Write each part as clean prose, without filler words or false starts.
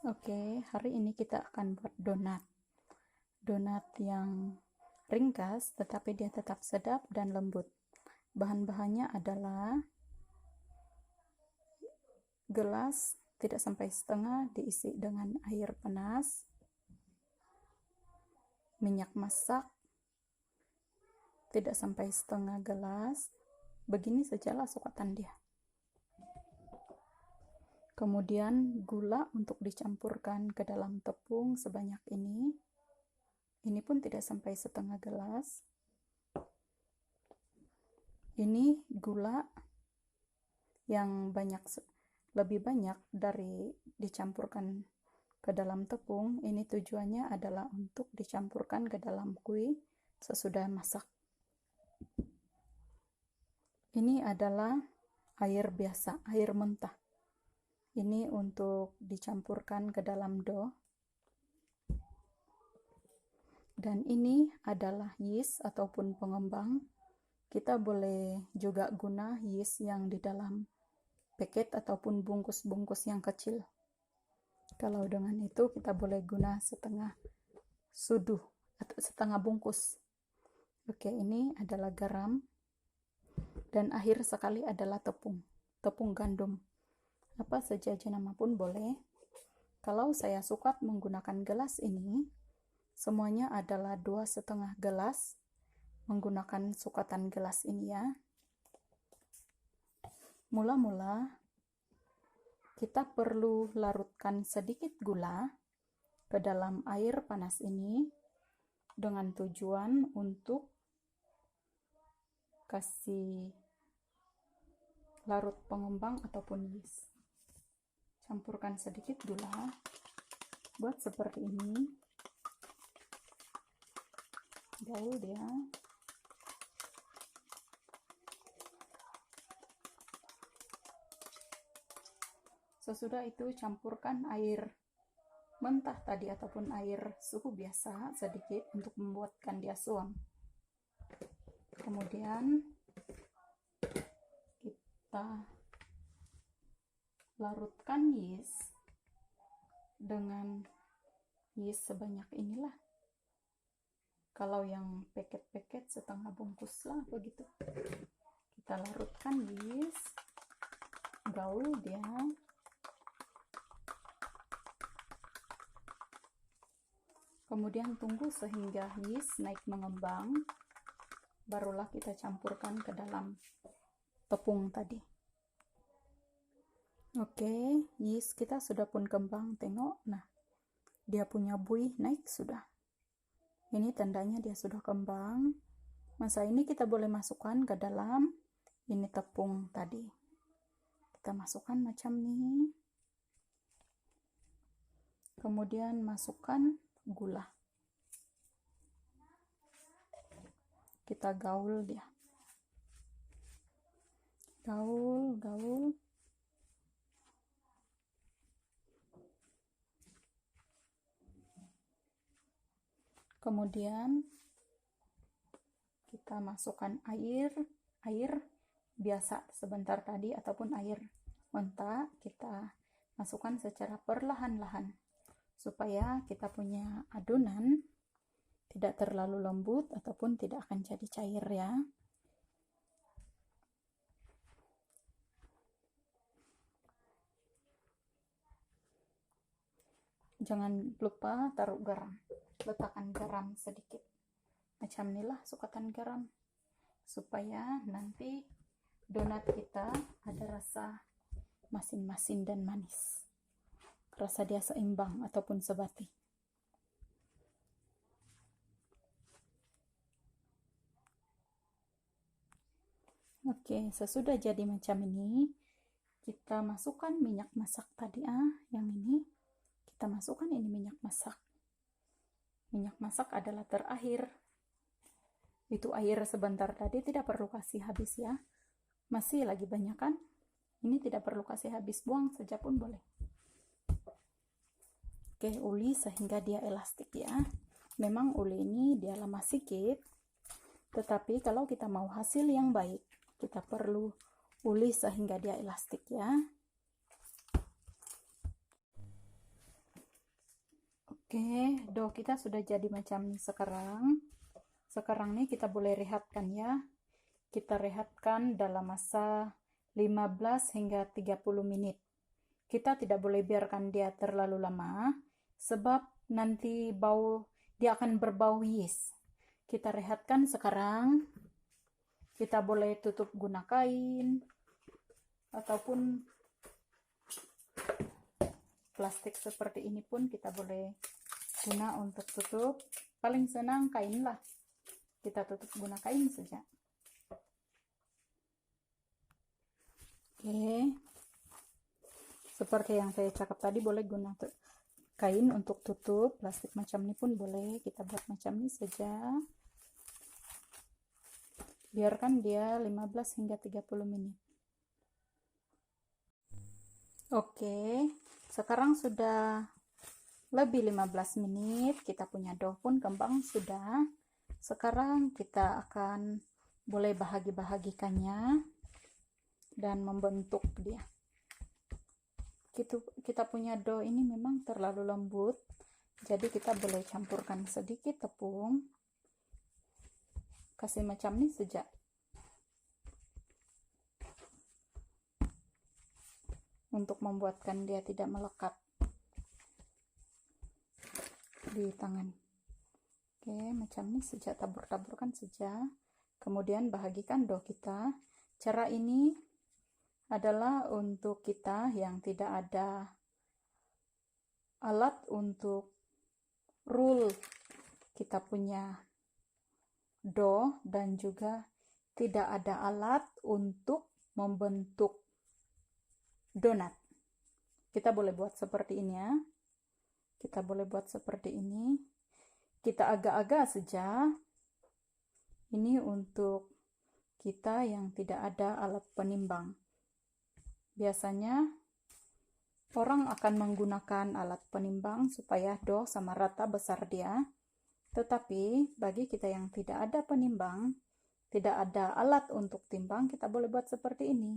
Oke, hari ini kita akan buat donat. Donat yang ringkas, tetapi dia tetap sedap dan lembut. Bahan-bahannya adalah gelas tidak sampai setengah diisi dengan air panas, minyak masak tidak sampai setengah gelas. Begini sajalah sukatan dia. Kemudian gula untuk dicampurkan ke dalam tepung sebanyak ini. Ini pun tidak sampai setengah gelas. Ini gula yang lebih banyak dari dicampurkan ke dalam tepung. Ini tujuannya adalah untuk dicampurkan ke dalam kue sesudah masak. Ini adalah air biasa, air mentah. Ini untuk dicampurkan ke dalam dough. Dan ini adalah yeast ataupun pengembang. Kita boleh juga guna yeast yang di dalam paket ataupun bungkus-bungkus yang kecil. Kalau dengan itu kita boleh guna setengah sudu atau setengah bungkus. Oke, ini adalah garam. Dan akhir sekali adalah tepung gandum. Apa saja jenama pun boleh. Kalau saya suka menggunakan gelas ini, semuanya adalah 2,5 gelas menggunakan sukatan gelas ini ya. Mula-mula kita perlu larutkan sedikit gula ke dalam air panas ini dengan tujuan untuk kasih larut pengembang ataupun yeast. Campurkan sedikit gula, buat seperti ini, gaul dia. Sesudah itu campurkan air mentah tadi ataupun air suhu biasa sedikit untuk membuatkan dia suam. Kemudian kita larutkan yeast dengan yeast sebanyak inilah. Kalau yang paket-paket setengah bungkus lah begitu. Kita larutkan yeast, gaul dia. Kemudian tunggu sehingga yeast naik mengembang, barulah kita campurkan ke dalam tepung tadi. Oke, yeast kita sudah pun kembang, tengok. Nah, dia punya buih naik sudah. Ini tandanya dia sudah kembang. Masa ini kita boleh masukkan ke dalam ini tepung tadi. Kita masukkan macam ini. Kemudian masukkan gula. Kita gaul dia. Gaul. Kemudian kita masukkan air biasa sebentar tadi ataupun air mentah, kita masukkan secara perlahan-lahan supaya kita punya adonan tidak terlalu lembut ataupun tidak akan jadi cair ya. Jangan lupa taruh garam, letakkan garam sedikit macam inilah sukatan garam supaya nanti donat kita ada rasa masin-masin dan manis, rasa dia seimbang ataupun sebati. Oke, sesudah jadi macam ini, kita masukkan minyak masak tadi yang ini. Kita masukkan ini minyak masak. Minyak masak adalah terakhir. Itu air sebentar tadi tidak perlu kasih habis ya. Masih lagi banyak kan? Ini tidak perlu kasih habis, buang saja pun boleh. Oke, uli sehingga dia elastik ya. Memang uli ini dia lama sedikit, tetapi kalau kita mau hasil yang baik, kita perlu uli sehingga dia elastik ya. Oke, dough kita sudah jadi macam sekarang. Sekarang nih kita boleh rehatkan ya. Kita rehatkan dalam masa 15 hingga 30 menit. Kita tidak boleh biarkan dia terlalu lama, sebab nanti dia akan berbau yeast. Kita rehatkan sekarang. Kita boleh tutup guna kain, ataupun plastik seperti ini pun kita boleh guna untuk tutup. Paling senang kain lah, kita tutup guna kain saja. Oke, seperti yang saya cakap tadi, boleh guna kain untuk tutup. Plastik macam ini pun boleh, kita buat macam ini saja. Biarkan dia 15 hingga 30 menit. Oke, sekarang sudah lebih 15 menit, kita punya dough pun kembang sudah. Sekarang kita akan boleh bahagi-bahagikannya dan membentuk dia. Kita punya dough ini memang terlalu lembut, jadi kita boleh campurkan sedikit tepung, kasih macam ini saja. Untuk membuatkan dia tidak melekat di tangan. Oke, macam ini saja, tabur-taburkan saja. Kemudian bahagikan dough kita. Cara ini adalah untuk kita yang tidak ada alat untuk roll kita punya dough, dan juga tidak ada alat untuk membentuk donat. Kita boleh buat seperti ini ya. Kita boleh buat seperti ini. Kita agak-agak saja. Ini untuk kita yang tidak ada alat penimbang. Biasanya orang akan menggunakan alat penimbang supaya dough sama rata besar dia. Tetapi bagi kita yang tidak ada penimbang, tidak ada alat untuk timbang, kita boleh buat seperti ini.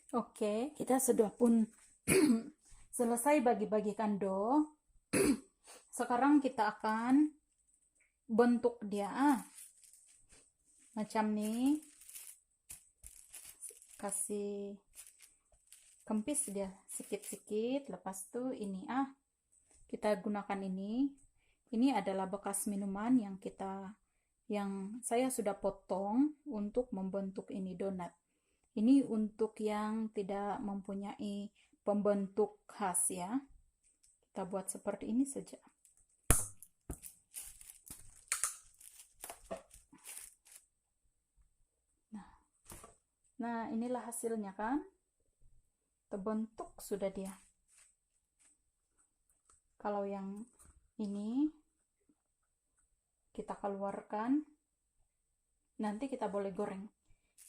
Oke, kita sudah pun selesai bagi-bagikan dough. Sekarang kita akan bentuk dia macam nih. Kasih kempis dia sikit-sikit. Lepas itu ini kita gunakan ini. Ini adalah bekas minuman yang saya sudah potong untuk membentuk ini donat. Ini untuk yang tidak mempunyai pembentuk khas ya. Kita buat seperti ini saja. Nah, inilah hasilnya kan. Terbentuk sudah dia. Kalau yang ini kita keluarkan, nanti kita boleh goreng.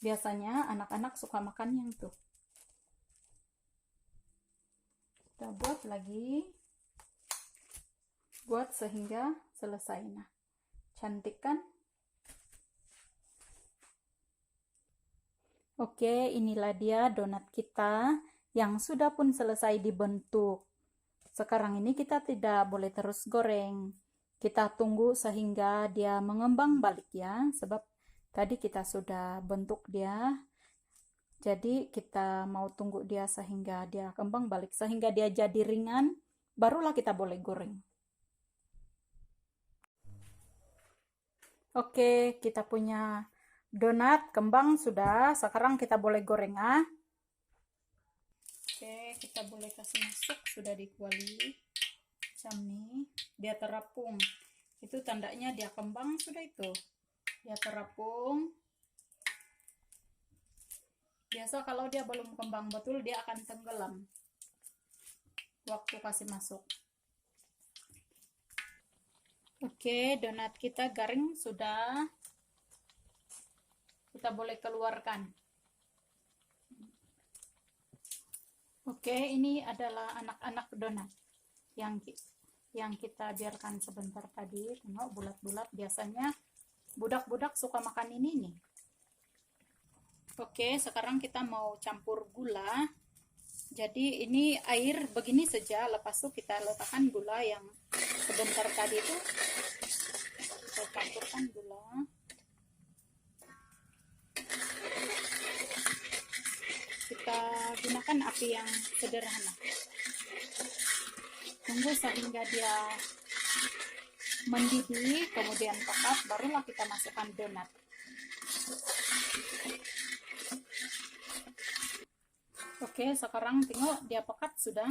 Biasanya anak-anak suka makan yang tuh. Kita buat lagi. Buat sehingga selesai. Nah, cantik kan? Oke, inilah dia donat kita yang sudah pun selesai dibentuk. Sekarang ini kita tidak boleh terus goreng. Kita tunggu sehingga dia mengembang balik ya, sebab tadi kita sudah bentuk dia. Jadi kita mau tunggu dia sehingga dia kembang balik, sehingga dia jadi ringan, barulah kita boleh goreng. Oke, kita punya donat kembang sudah. Sekarang kita boleh goreng Oke, kita boleh kasih masuk, sudah dikuali macam ini. Dia terapung. Itu tandanya dia kembang sudah itu. Dia terapung. Biasa kalau dia belum kembang betul, dia akan tenggelam waktu kasih masuk. Oke, donat kita garing sudah. Kita boleh keluarkan. Oke, ini adalah anak-anak donat yang kita biarkan sebentar tadi. Tengok bulat-bulat. Biasanya budak-budak suka makan ini nih. Oke, sekarang kita mau campur gula. Jadi ini air begini saja, lepas itu kita letakkan gula yang sebentar tadi itu. Kita campurkan gula. Kita gunakan api yang sederhana. Tunggu sehingga dia mendidih, kemudian pekat, barulah kita masukkan donat. Oke, sekarang tengok dia pekat sudah.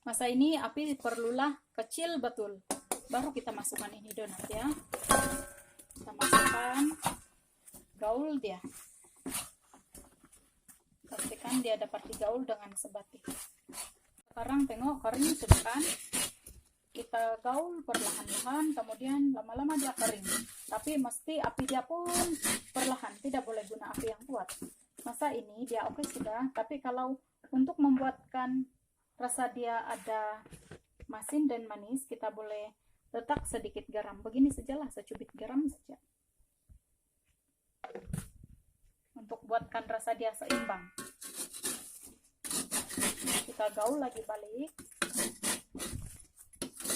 Masa ini api perlulah kecil betul. Baru kita masukkan ini donat ya. Kita masukkan, gaul dia. Pastikan dia dapat digaul dengan sebatik. Sekarang tengok kering sudah kan. Kita gaul perlahan-lahan, kemudian lama-lama dia kering. Tapi mesti api dia pun perlahan, tidak boleh guna api yang kuat. Masa ini dia oke sudah, tapi kalau untuk membuatkan rasa dia ada masin dan manis, kita boleh letak sedikit garam. Begini sajalah, secubit garam saja. Untuk buatkan rasa dia seimbang. Kita gaul lagi balik.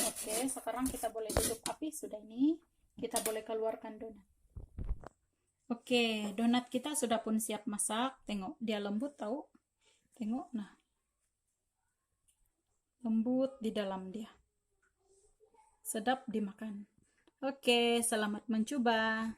Oke, sekarang kita boleh tutup api sudah ini. Kita boleh keluarkan donat. Oke, donat kita sudah pun siap masak. Tengok, dia lembut tahu. Tengok, nah. Lembut di dalam dia. Sedap dimakan. Oke, selamat mencoba.